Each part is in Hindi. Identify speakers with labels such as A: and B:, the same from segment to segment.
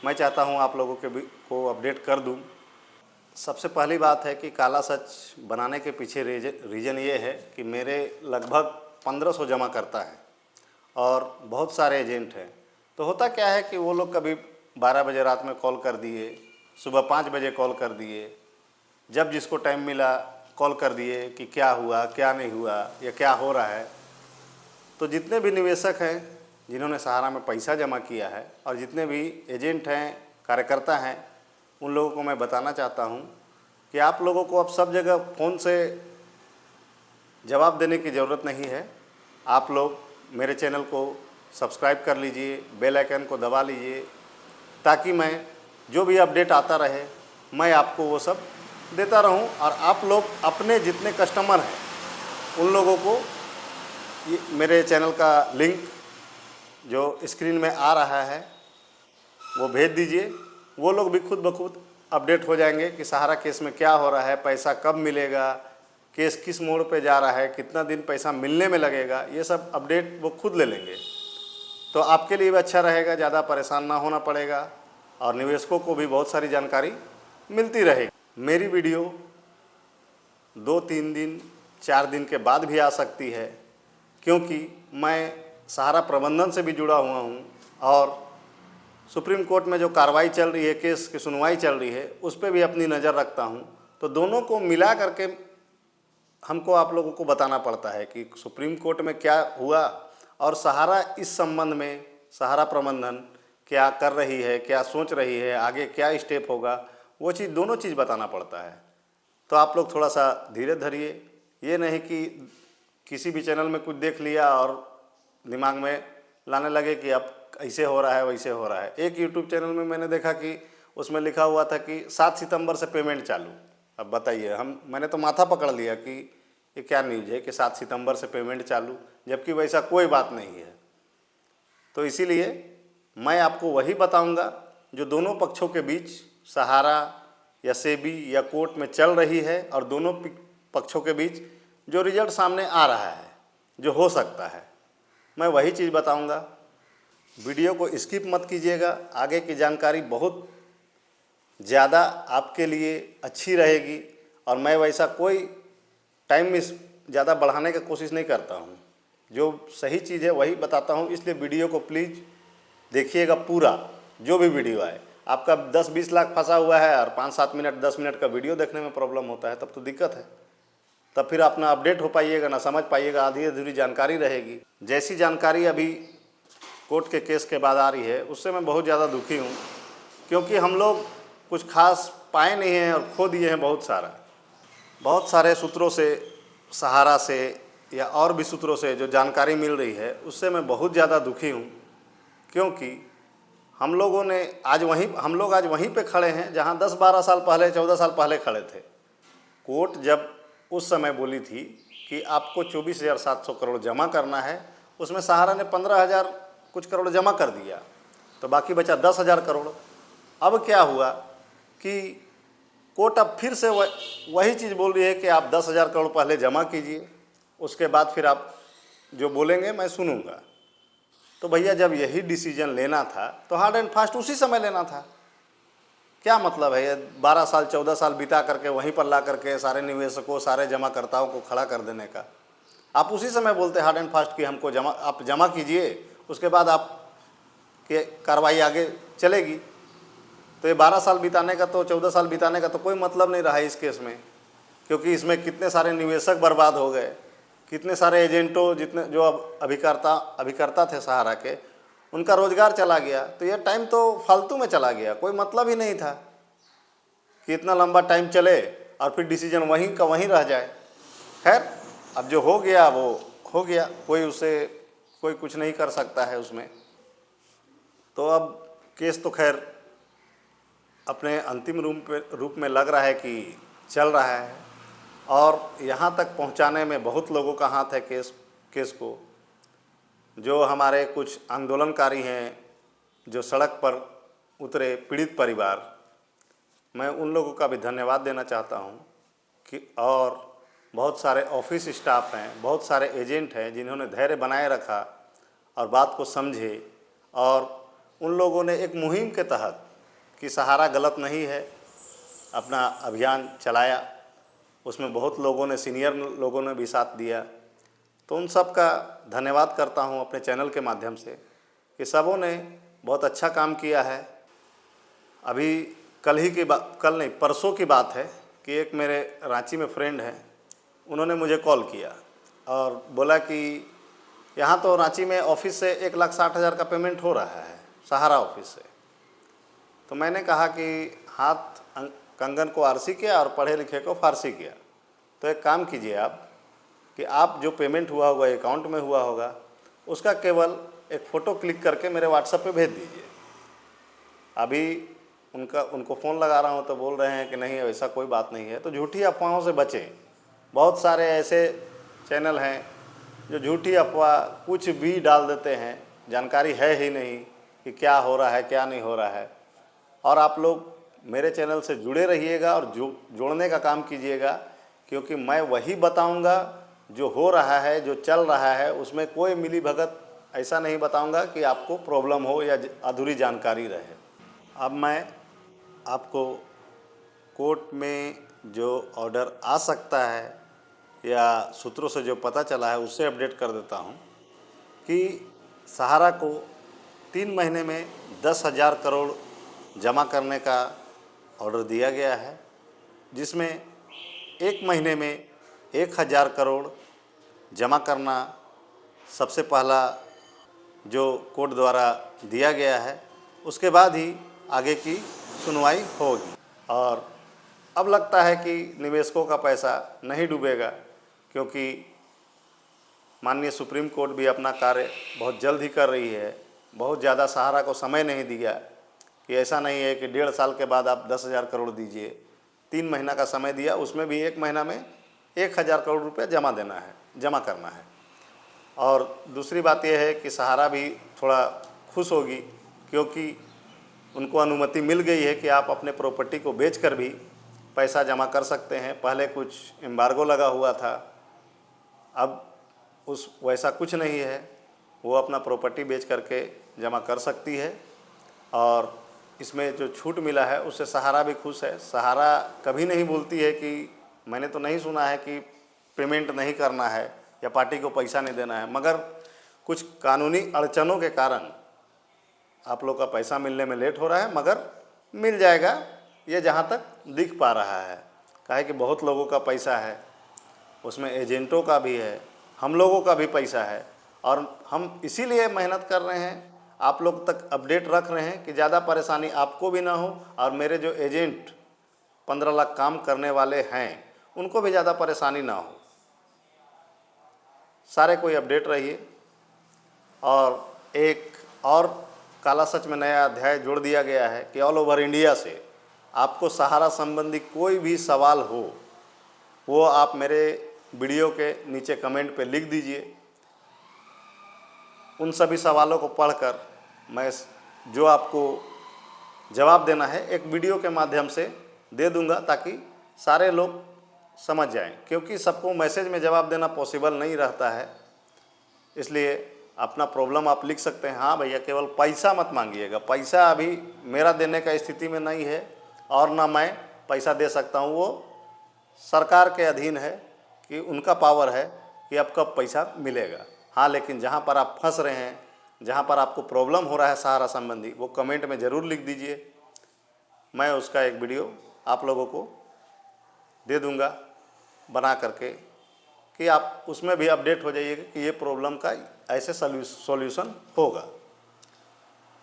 A: मैं चाहता हूं आप लोगों के भी को अपडेट कर दूं। सबसे पहली बात है कि काला सच बनाने के पीछे रीज़न ये है कि मेरे लगभग 1500 जमा करता है और बहुत सारे एजेंट हैं। तो होता क्या है कि वो लोग कभी 12 बजे रात में कॉल कर दिए, सुबह 5 बजे कॉल कर दिए, जब जिसको टाइम मिला कॉल कर दिए कि क्या हुआ, क्या नहीं हुआ या क्या हो रहा है। तो जितने भी निवेशक हैं जिन्होंने सहारा में पैसा जमा किया है और जितने भी एजेंट हैं, कार्यकर्ता हैं, उन लोगों को मैं बताना चाहता हूं कि आप लोगों को अब सब जगह फ़ोन से जवाब देने की ज़रूरत नहीं है। आप लोग मेरे चैनल को सब्सक्राइब कर लीजिए, बेल आइकन को दबा लीजिए, ताकि मैं जो भी अपडेट आता रहे मैं आपको वो सब देता रहूं। और आप लोग अपने जितने कस्टमर हैं उन लोगों को ये मेरे चैनल का लिंक जो स्क्रीन में आ रहा है वो भेज दीजिए। वो लोग भी खुद ब खुद अपडेट हो जाएंगे कि सहारा केस में क्या हो रहा है, पैसा कब मिलेगा, केस किस मोड़ पे जा रहा है, कितना दिन पैसा मिलने में लगेगा, ये सब अपडेट वो खुद ले लेंगे। तो आपके लिए भी अच्छा रहेगा, ज़्यादा परेशान ना होना पड़ेगा और निवेशकों को भी बहुत सारी जानकारी मिलती रहेगी। मेरी वीडियो 2-3 दिन 4 दिन के बाद भी आ सकती है, क्योंकि मैं सहारा प्रबंधन से भी जुड़ा हुआ हूँ और सुप्रीम कोर्ट में जो कार्रवाई चल रही है, केस की सुनवाई चल रही है, उस पर भी अपनी नज़र रखता हूँ। तो दोनों को मिला करके हमको आप लोगों को बताना पड़ता है कि सुप्रीम कोर्ट में क्या हुआ और सहारा इस संबंध में सहारा प्रबंधन क्या कर रही है, क्या सोच रही है, आगे क्या स्टेप होगा, वो चीज़ दोनों चीज़ बताना पड़ता है। तो आप लोग थोड़ा सा धीरे धरिए। ये नहीं कि किसी भी चैनल में कुछ देख लिया और दिमाग में लाने लगे कि अब ऐसे हो रहा है वैसे हो रहा है। एक यूट्यूब चैनल में मैंने देखा कि उसमें लिखा हुआ था कि 7 सितंबर से पेमेंट चालू। अब बताइए, मैंने तो माथा पकड़ लिया कि ये क्या न्यूज़ है कि 7 सितंबर से पेमेंट चालू, जबकि वैसा कोई बात नहीं है। तो इसीलिए मैं आपको वही बताऊंगा जो दोनों पक्षों के बीच सहारा या सेबी या कोर्ट में चल रही है और दोनों पक्षों के बीच जो रिजल्ट सामने आ रहा है, जो हो सकता है, मैं वही चीज़ बताऊंगा। वीडियो को स्किप मत कीजिएगा, आगे की जानकारी बहुत ज़्यादा आपके लिए अच्छी रहेगी और मैं वैसा कोई टाइम में ज़्यादा बढ़ाने की कोशिश नहीं करता हूँ। जो सही चीज़ है वही बताता हूँ, इसलिए वीडियो को प्लीज़ देखिएगा पूरा। जो भी वीडियो आए, आपका 10-20 लाख फंसा हुआ है और 5-7 मिनट 10 मिनट का वीडियो देखने में प्रॉब्लम होता है, तब तो दिक्कत है। तब फिर आप ना अपडेट हो पाइएगा, ना समझ पाइएगा, आधी अधूरी जानकारी रहेगी। जैसी जानकारी अभी कोर्ट के केस के बाद आ रही है उससे मैं बहुत ज़्यादा दुखी हूँ, क्योंकि हम लोग कुछ खास पाए नहीं हैं और खो दिए हैं बहुत सारे सूत्रों से, सहारा से या और भी सूत्रों से जो जानकारी मिल रही है उससे मैं बहुत ज़्यादा दुखी हूँ। क्योंकि हम लोग आज वहीं पे खड़े हैं जहाँ 10-12 साल पहले, 14 साल पहले खड़े थे। कोर्ट जब उस समय बोली थी कि आपको 24,700 करोड़ जमा करना है, उसमें सहारा ने 15,000 कुछ करोड़ जमा कर दिया, तो बाकी बचा 10,000 करोड़। अब क्या हुआ कि कोर्ट अब फिर से वही चीज़ बोल रही है कि आप 10,000 करोड़ पहले जमा कीजिए, उसके बाद फिर आप जो बोलेंगे मैं सुनूंगा। तो भैया जब यही डिसीजन लेना था तो हार्ड एंड फास्ट उसी समय लेना था। क्या मतलब है 12 साल 14 साल बिता करके वहीं पर ला करके सारे निवेशकों, सारे जमाकर्ताओं को खड़ा कर देने का? आप उसी समय बोलते हार्ड एंड फास्ट कि हमको आप जमा कीजिए, उसके बाद आप के कार्रवाई आगे चलेगी। तो ये 12 साल बिताने का, तो 14 साल बिताने का तो कोई मतलब नहीं रहा इस केस में, क्योंकि इसमें कितने सारे निवेशक बर्बाद हो गए, कितने सारे एजेंटों, जितने जो अब अभिकर्ता थे सहारा के, उनका रोजगार चला गया। तो ये टाइम तो फालतू में चला गया, कोई मतलब ही नहीं था कि इतना लंबा टाइम चले और फिर डिसीजन वहीं का वहीं रह जाए। खैर, अब जो हो गया वो हो गया, कोई कुछ नहीं कर सकता है उसमें। तो अब केस तो खैर अपने अंतिम रूप में लग रहा है कि चल रहा है और यहाँ तक पहुँचाने में बहुत लोगों का हाथ है केस को। जो हमारे कुछ आंदोलनकारी हैं, जो सड़क पर उतरे पीड़ित परिवार, मैं उन लोगों का भी धन्यवाद देना चाहता हूँ कि और बहुत सारे ऑफिस स्टाफ हैं, बहुत सारे एजेंट हैं जिन्होंने धैर्य बनाए रखा और बात को समझे। और उन लोगों ने एक मुहिम के तहत कि सहारा गलत नहीं है, अपना अभियान चलाया, उसमें बहुत लोगों ने, सीनियर लोगों ने भी साथ दिया। तो उन सब का धन्यवाद करता हूं अपने चैनल के माध्यम से कि सबों ने बहुत अच्छा काम किया है। अभी कल नहीं परसों की बात है कि एक मेरे रांची में फ्रेंड हैं, उन्होंने मुझे कॉल किया और बोला कि यहाँ तो रांची में ऑफिस से 1,60,000 का पेमेंट हो रहा है, सहारा ऑफिस से। तो मैंने कहा कि हाथ कंगन को आरसी किया और पढ़े लिखे को फारसी किया। तो एक काम कीजिए आप कि आप जो पेमेंट हुआ होगा, अकाउंट में हुआ होगा, उसका केवल एक फ़ोटो क्लिक करके मेरे व्हाट्सएप पे भेज दीजिए। अभी उनको फ़ोन लगा रहा हूँ तो बोल रहे हैं कि नहीं, ऐसा कोई बात नहीं है। तो झूठी अफवाहों से बचें। बहुत सारे ऐसे चैनल हैं जो झूठी अफवाह कुछ भी डाल देते हैं, जानकारी है ही नहीं कि क्या हो रहा है क्या नहीं हो रहा है। और आप लोग मेरे चैनल से जुड़े रहिएगा और जोड़ने का काम कीजिएगा, क्योंकि मैं वही बताऊंगा जो हो रहा है, जो चल रहा है। उसमें कोई मिली भगत ऐसा नहीं बताऊंगा कि आपको प्रॉब्लम हो या अधूरी जानकारी रहे। अब मैं आपको कोर्ट में जो ऑर्डर आ सकता है या सूत्रों से जो पता चला है उससे अपडेट कर देता हूं कि सहारा को 3 महीने में 10,000 करोड़ जमा करने का ऑर्डर दिया गया है, जिसमें 1 महीने में 1,000 करोड़ जमा करना सबसे पहला जो कोर्ट द्वारा दिया गया है। उसके बाद ही आगे की सुनवाई होगी। और अब लगता है कि निवेशकों का पैसा नहीं डूबेगा, क्योंकि माननीय सुप्रीम कोर्ट भी अपना कार्य बहुत जल्द ही कर रही है। बहुत ज़्यादा सहारा को समय नहीं दिया कि ऐसा नहीं है कि 1.5 साल के बाद आप 10,000 करोड़ दीजिए। 3 महीना का समय दिया, उसमें भी 1 महीना में 1,000 करोड़ रुपये जमा करना है। और दूसरी बात यह है कि सहारा भी थोड़ा खुश होगी, क्योंकि उनको अनुमति मिल गई है कि आप अपने प्रॉपर्टी को बेचकर भी पैसा जमा कर सकते हैं। पहले कुछ एम्बार्गो लगा हुआ था, अब वैसा कुछ नहीं है। वो अपना प्रॉपर्टी बेच करके जमा कर सकती है। और इसमें जो छूट मिला है उससे सहारा भी खुश है। सहारा कभी नहीं बोलती है कि, मैंने तो नहीं सुना है कि पेमेंट नहीं करना है या पार्टी को पैसा नहीं देना है, मगर कुछ कानूनी अड़चनों के कारण आप लोग का पैसा मिलने में लेट हो रहा है, मगर मिल जाएगा, ये जहाँ तक दिख पा रहा है। काहे कि बहुत लोगों का पैसा है, उसमें एजेंटों का भी है, हम लोगों का भी पैसा है। और हम इसीलिए मेहनत कर रहे हैं, आप लोग तक अपडेट रख रहे हैं कि ज़्यादा परेशानी आपको भी ना हो और मेरे जो एजेंट 15 लाख काम करने वाले हैं उनको भी ज़्यादा परेशानी ना हो। सारे कोई अपडेट रहिए। और एक और काला सच में नया अध्याय जोड़ दिया गया है कि ऑल ओवर इंडिया से आपको सहारा संबंधी कोई भी सवाल हो, वो आप मेरे वीडियो के नीचे कमेंट पे लिख दीजिए। उन सभी सवालों को पढ़कर मैं जो आपको जवाब देना है एक वीडियो के माध्यम से दे दूंगा, ताकि सारे लोग समझ जाएं, क्योंकि सबको मैसेज में जवाब देना पॉसिबल नहीं रहता है। इसलिए अपना प्रॉब्लम आप लिख सकते हैं। हाँ भैया, केवल पैसा मत मांगिएगा। पैसा अभी मेरा देने का स्थिति में नहीं है और ना मैं पैसा दे सकता हूँ। वो सरकार के अधीन है कि उनका पावर है कि अब कब पैसा मिलेगा। हाँ, लेकिन जहाँ पर आप फंस रहे हैं, जहाँ पर आपको प्रॉब्लम हो रहा है सहारा संबंधी, वो कमेंट में ज़रूर लिख दीजिए। मैं उसका एक वीडियो आप लोगों को दे दूँगा बना करके, कि आप उसमें भी अपडेट हो जाइएगा कि ये प्रॉब्लम का ऐसे सॉल्यूशन होगा।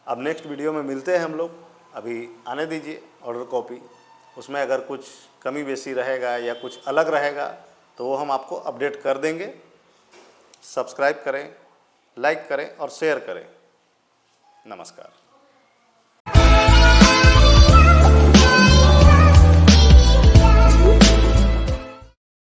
A: अब नेक्स्ट वीडियो में मिलते हैं हम लोग। अभी आने दीजिए ऑर्डर कॉपी, उसमें अगर कुछ कमी बेसी रहेगा या कुछ अलग रहेगा तो वो हम आपको अपडेट कर देंगे। सब्सक्राइब करें, लाइक करें और शेयर करें। नमस्कार।